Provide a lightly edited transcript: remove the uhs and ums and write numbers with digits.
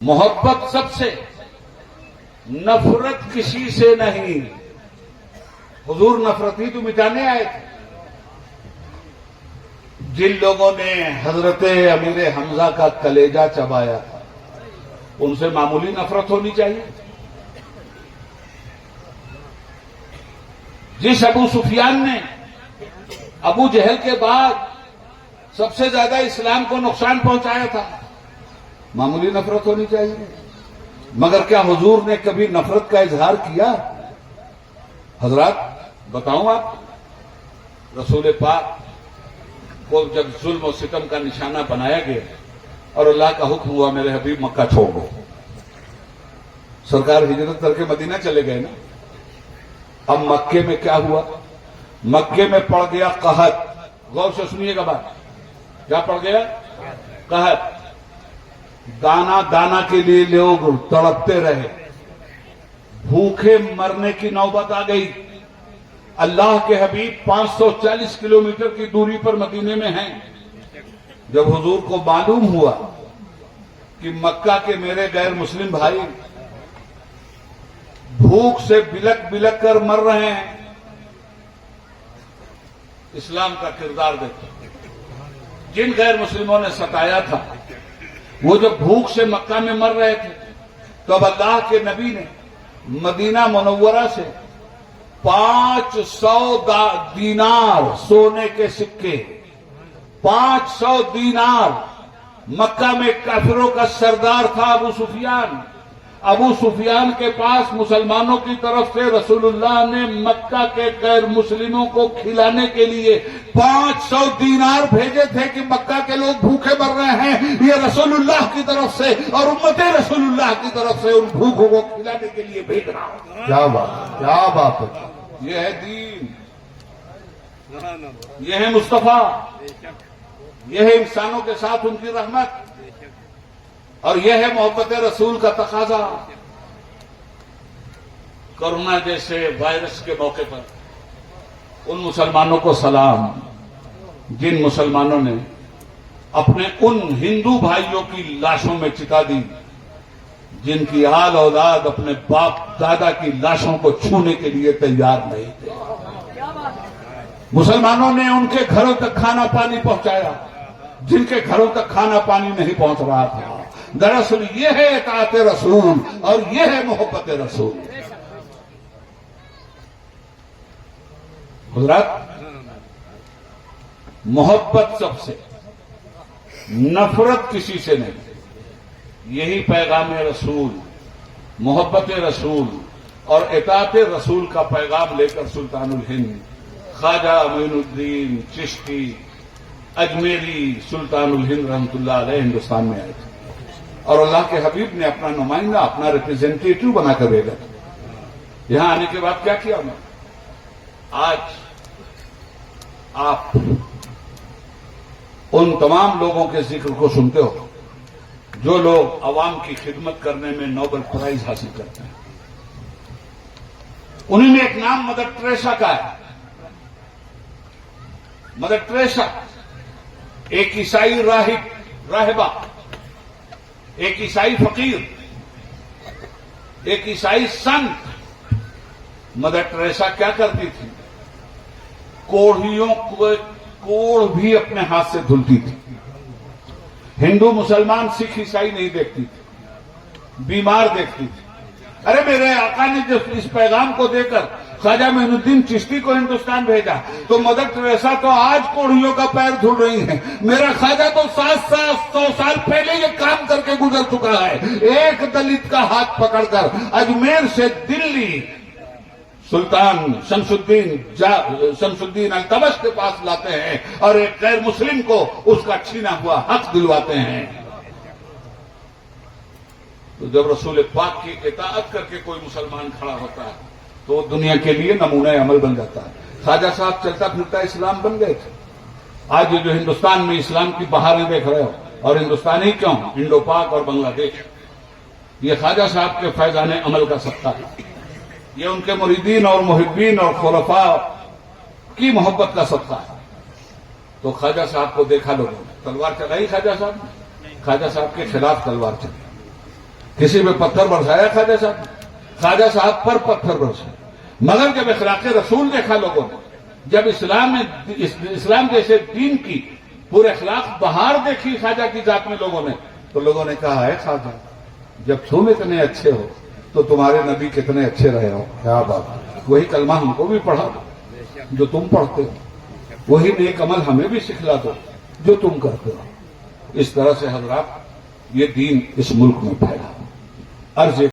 محبت سب سے، نفرت کسی سے نہیں۔ حضور نفرت ہی تو مٹانے آئے تھے۔ جن لوگوں نے حضرت امیر حمزہ کا کلیجہ چبایا تھا ان سے معمولی نفرت ہونی چاہیے؟ جس ابو سفیان نے ابو جہل کے بعد سب سے زیادہ اسلام کو نقصان پہنچایا تھا، معمولی نفرت ہونی چاہیے؟ مگر کیا حضور نے کبھی نفرت کا اظہار کیا؟ حضرات بتاؤں آپ، رسول پاک کو جب ظلم و ستم کا نشانہ بنایا گیا اور اللہ کا حکم ہوا میرے حبیب مکہ چھوڑ دو، سرکار ہجرت کر کے مدینہ چلے گئے نا۔ اب مکے میں کیا ہوا؟ مکے میں پڑ گیا قحط۔ غور سے سنیے گا بات، کیا پڑ گیا؟ قحط۔ دانا دانا کے لیے لوگ تڑپتے رہے، بھوکے مرنے کی نوبت آ گئی۔ اللہ کے حبیب 540 کلومیٹر کی دوری پر مدینے میں ہیں۔ جب حضور کو معلوم ہوا کہ مکہ کے میرے غیر مسلم بھائی بھوک سے بلک بلک کر مر رہے ہیں، اسلام کا کردار دیکھو۔ جن غیر مسلموں نے ستایا تھا وہ جب بھوک سے مکہ میں مر رہے تھے تو اب اللہ کے نبی نے مدینہ منورہ سے 500 دینار سونے کے سکے، 500 دینار۔ مکہ میں کافروں کا سردار تھا ابو سفیان۔ ابو سفیان کے پاس مسلمانوں کی طرف سے رسول اللہ نے مکہ کے غیر مسلموں کو کھلانے کے لیے 500 دینار بھیجے تھے کہ مکہ کے لوگ بھوکے مر رہے ہیں، یہ رسول اللہ کی طرف سے اور امت رسول اللہ کی طرف سے ان بھوکوں کو کھلانے کے لیے بھیج رہا ہوں۔ کیا بات، کیا بات ہے! یہ ہے دین، یہ ہے مصطفیٰ، یہ ہے انسانوں کے ساتھ ان کی رحمت، اور یہ ہے محبت رسول کا تقاضا۔ کرونا جیسے وائرس کے موقع پر ان مسلمانوں کو سلام جن مسلمانوں نے اپنے ان ہندو بھائیوں کی لاشوں میں چتا دی جن کی آل اولاد اپنے باپ دادا کی لاشوں کو چھونے کے لیے تیار نہیں تھے۔ مسلمانوں نے ان کے گھروں تک کھانا پانی پہنچایا جن کے گھروں تک کھانا پانی نہیں پہنچ رہا تھا۔ دراصل یہ ہے اطاعت رسول اور یہ ہے محبت رسول۔ حضرات، محبت سب سے، نفرت کسی سے نہیں۔ یہی پیغام رسول، محبت رسول اور اطاعت رسول کا پیغام لے کر سلطان الہند خواجہ معین الدین چشتی اجمیری سلطان الہند رحمۃ اللہ علیہ ہندوستان میں آئے تھے، اور اللہ کے حبیب نے اپنا نمائندہ، اپنا ریپرزینٹیٹیو بنا کر بھیجا تھا۔ یہاں آنے کے بعد کیا کیا میں؟ آج آپ ان تمام لوگوں کے ذکر کو سنتے ہو جو لوگ عوام کی خدمت کرنے میں نوبل پرائز حاصل کرتے ہیں۔ انہیں میں ایک نام مدر ٹریسا کا ہے۔ مدر ٹریسا ایک عیسائی راہبہ، ایک عیسائی فقیر، ایک عیسائی سنت۔ مدر ٹریسا کیا کرتی تھی؟ کوڑھیوں کو کوڑھ بھی اپنے ہاتھ سے دھلتی تھی۔ ہندو مسلمان سکھ عیسائی نہیں دیکھتی تھی، بیمار دیکھتی تھی۔ ارے میرے آقا نے جب اس پیغام کو دے کر خواجہ معین الدین چشتی کو ہندوستان بھیجا تو مدر ٹریسا تو آج کوڑھیوں کا پیر دھل رہی ہیں۔ میرا خواجہ تو 700 سال پہلے یہ کام کر کے گزر چکا ہے۔ ایک دلت کا ہاتھ پکڑ کر اجمیر سے دلی سلطان شمس الدین التمش کے پاس لاتے ہیں اور ایک غیر مسلم کو اس کا چھینا ہوا حق دلواتے ہیں۔ تو جب رسول پاک کی اطاعت کر کے کوئی مسلمان کھڑا ہوتا ہے تو وہ دنیا کے لیے نمونہ عمل بن جاتا ہے۔ خواجہ صاحب چلتا پھرتا اسلام بن گئے تھے۔ آج یہ جو ہندوستان میں اسلام کی بہاریں دیکھ رہے ہو، اور ہندوستان ہی کیوں، انڈو پاک اور بنگلہ دیش، یہ خواجہ صاحب کے فیضان عمل کا صدقہ ہے۔ یہ ان کے مریدین اور محبین اور خلفاء کی محبت کا صدقہ ہے۔ تو خواجہ صاحب کو دیکھا لوگوں نے، تلوار چلائی خواجہ صاحب نے، خواجہ صاحب کے خلاف تلوار چلی۔ کسی پہ پتھر برسایا خواجہ صاحب پر پتھر برسائے، مگر جب اخلاق رسول دیکھا لوگوں نے، جب اسلام جیسے دین کی پورے اخلاق بہار دیکھی خواجہ کی ذات میں لوگوں نے، تو لوگوں نے کہا ہے خواجہ جب تم اتنے اچھے ہو تو تمہارے نبی کتنے اچھے رہے ہو. کیا بات، وہی کلمہ ہم کو بھی پڑھا دو جو تم پڑھتے ہو، وہی نیک عمل ہمیں بھی سکھلا دو جو تم کرتے ہو. اس طرح سے حضرات یہ دین اس ملک میں پھیلا. عرض